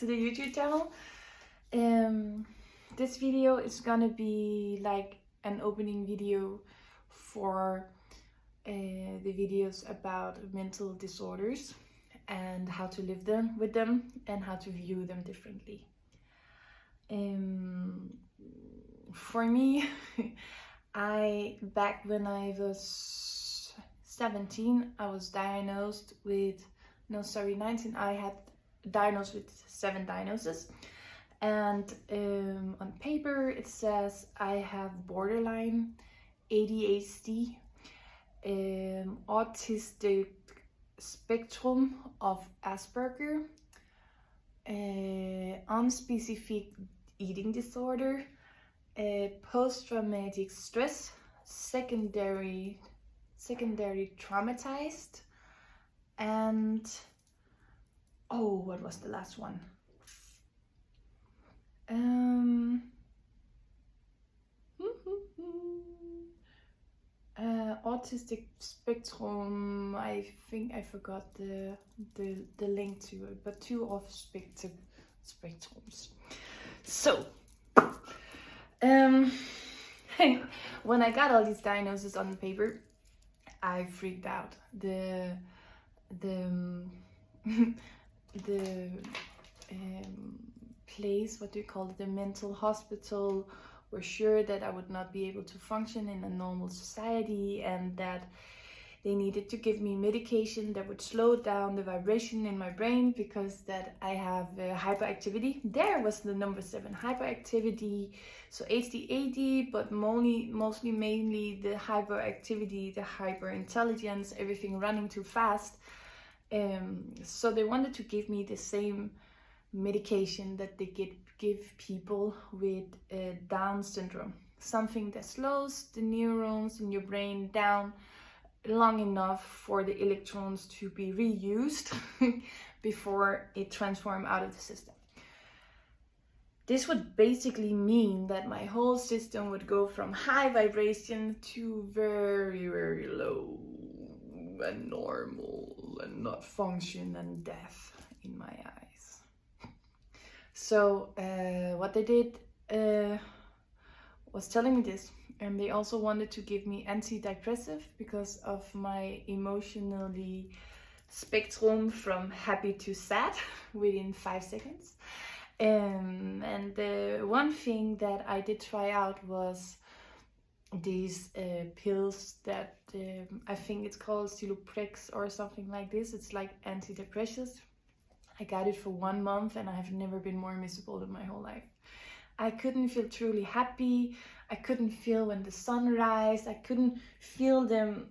the YouTube channel. This video is gonna be like an opening video for the videos about mental disorders and how to live with them and how to view them differently. For me, back when I was 17, I was diagnosed with 19. I had diagnosed with 7 diagnoses, and on paper it says I have borderline, ADHD, autistic spectrum of Asperger, unspecific eating disorder, post-traumatic stress, secondary traumatized, and what was the last one? Autistic spectrum. I think I forgot the link to it, but 2 of spectrums. So when I got all these diagnoses on the paper, I freaked out. The place, what do you call it, the mental hospital, were sure that I would not be able to function in a normal society, and that they needed to give me medication that would slow down the vibration in my brain, because that I have hyperactivity. There was the number 7, hyperactivity. So ADHD, but mostly mainly the hyperactivity, the hyperintelligence, everything running too fast. So they wanted to give me the same medication that they give people with Down syndrome, something that slows the neurons in your brain down long enough for the electrons to be reused before it transforms out of the system. This would basically mean that my whole system would go from high vibration to very, very low and normal and not function and death in my eyes. So what they did was telling me this, and they also wanted to give me antidepressive because of my emotionally spectrum from happy to sad within 5 seconds. And the one thing that I did try out was these pills that I think it's called Siluprex or something like this. It's like antidepressants. I got it for 1 month and I have never been more miserable in my whole life. I couldn't feel truly happy. I couldn't feel when the sun rises. I couldn't feel the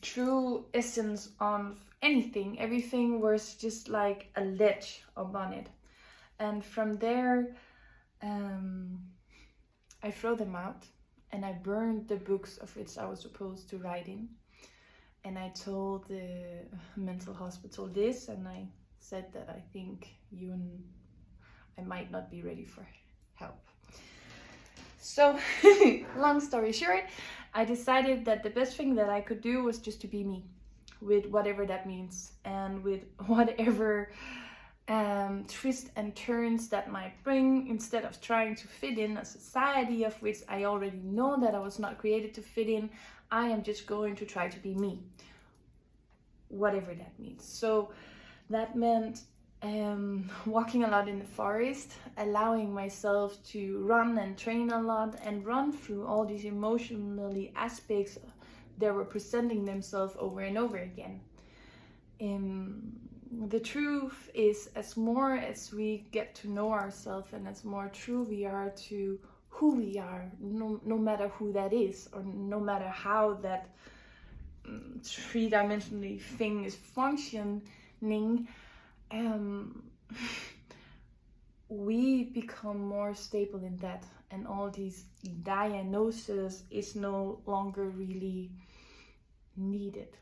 true essence of anything. Everything was just like a ledge upon it. And from there, I threw them out and I burned the books of which I was supposed to write in. And I told the mental hospital this, and I said that I think I might not be ready for help. So long story short, I decided that the best thing that I could do was just to be me, with whatever that means, and with whatever twists and turns that might bring. Instead of trying to fit in a society of which I already know that I was not created to fit in, I am just going to try to be me, whatever that means. So that meant walking a lot in the forest, allowing myself to run and train a lot and run through all these emotionally aspects that were presenting themselves over and over again. The truth is, as more as we get to know ourselves and as more true we are to who we are, no matter who that is, or no matter how that 3-dimensionally thing is functioning, we become more stable in that, and all these diagnoses is no longer really needed.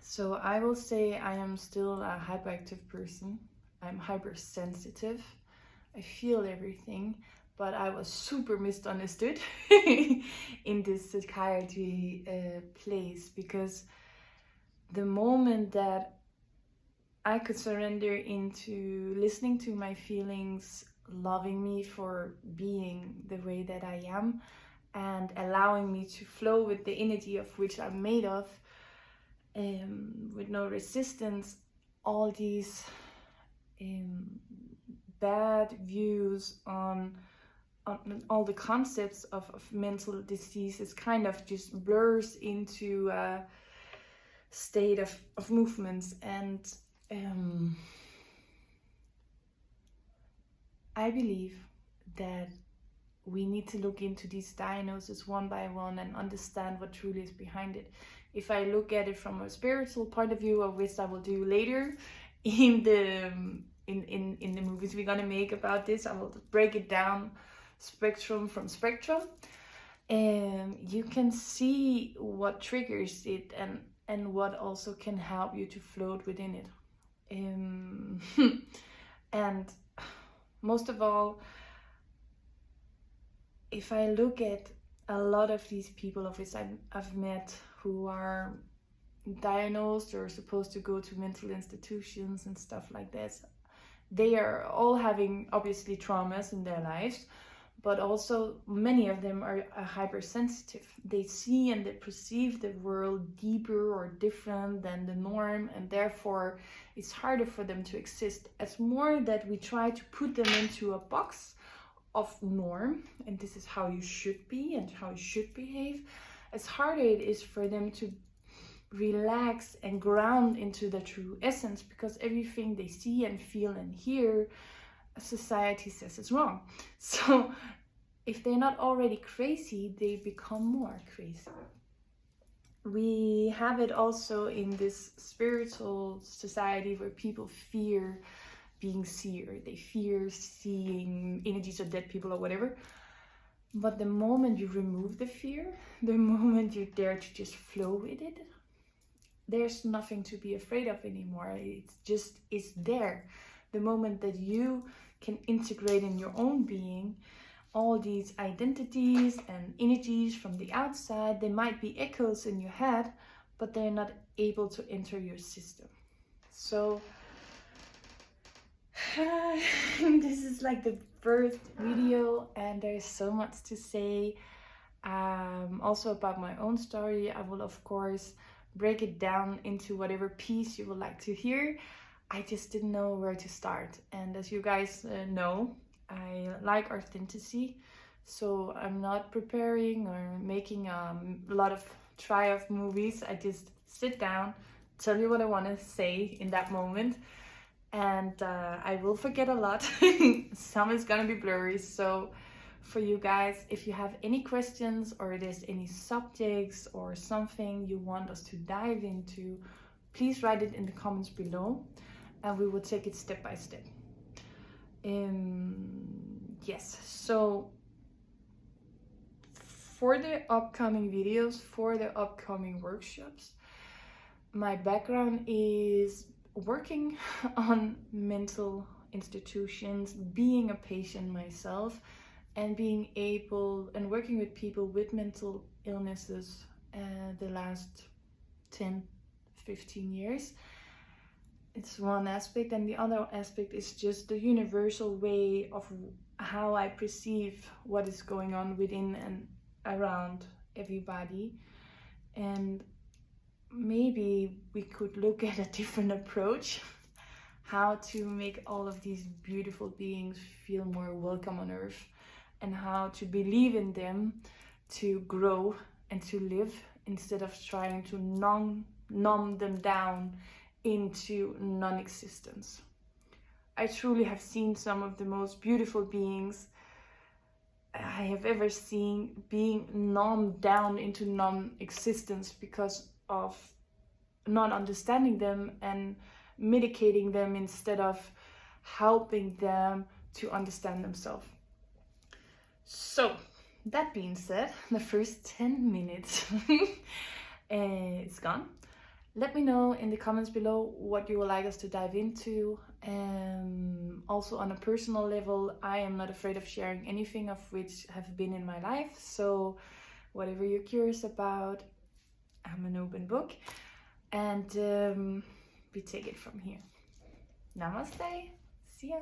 So I will say I am still a hyperactive person. I'm hypersensitive. I feel everything, but I was super misunderstood in this psychiatry place, because the moment that I could surrender into listening to my feelings, loving me for being the way that I am, and allowing me to flow with the energy of which I'm made of, with no resistance, all these bad views on all the concepts of mental diseases kind of just blurs into a state of movements. And I believe that we need to look into these diagnoses one by one and understand what truly is behind it. If I look at it from a spiritual point of view, of which I will do later in the movies we're gonna make about this, I will break it down spectrum from spectrum, and you can see what triggers it and what also can help you to float within it. And most of all, if I look at a lot of these people of which I've met who are diagnosed or supposed to go to mental institutions and stuff like this, they are all having obviously traumas in their lives, but also many of them are hypersensitive. They see and they perceive the world deeper or different than the norm, and therefore it's harder for them to exist. It's more that we try to put them into a box of norm, and this is how you should be and how you should behave. As harder it is for them to relax and ground into the true essence, because everything they see and feel and hear, society says it's wrong. So if they're not already crazy, they become more crazy. We have it also in this spiritual society where people fear being seer. They fear seeing energies of dead people or whatever. But the moment you remove the fear, the moment you dare to just flow with it, there's nothing to be afraid of anymore. It's there. The moment that you can integrate in your own being all these identities and energies from the outside, they might be echoes in your head, but they're not able to enter your system. So this is like the first video, and there's so much to say. Also about my own story, I will of course break it down into whatever piece you would like to hear. I just didn't know where to start, and as you guys know, I like authenticity, so I'm not preparing or making a lot of try-off movies. I just sit down, tell you what I want to say in that moment, and I will forget a lot. Some is gonna be blurry, so for you guys, if you have any questions or there's any subjects or something you want us to dive into, please write it in the comments below and we will take it step by step. Yes, so for the upcoming videos, for the upcoming workshops, my background is working on mental institutions, being a patient myself, and being able and working with people with mental illnesses the last 10-15 years. It's one aspect, and the other aspect is just the universal way of how I perceive what is going on within and around everybody. And maybe we could look at a different approach, how to make all of these beautiful beings feel more welcome on earth, and how to believe in them to grow and to live, instead of trying to numb them down into non-existence. I truly have seen some of the most beautiful beings I have ever seen being numbed down into non-existence because of not understanding them and medicating them instead of helping them to understand themselves. So that being said, the first 10 minutes it's gone. Let me know in the comments below what you would like us to dive into. Also on a personal level, I am not afraid of sharing anything of which have been in my life. So whatever you're curious about, I'm an open book. And we take it from here. Namaste. See ya.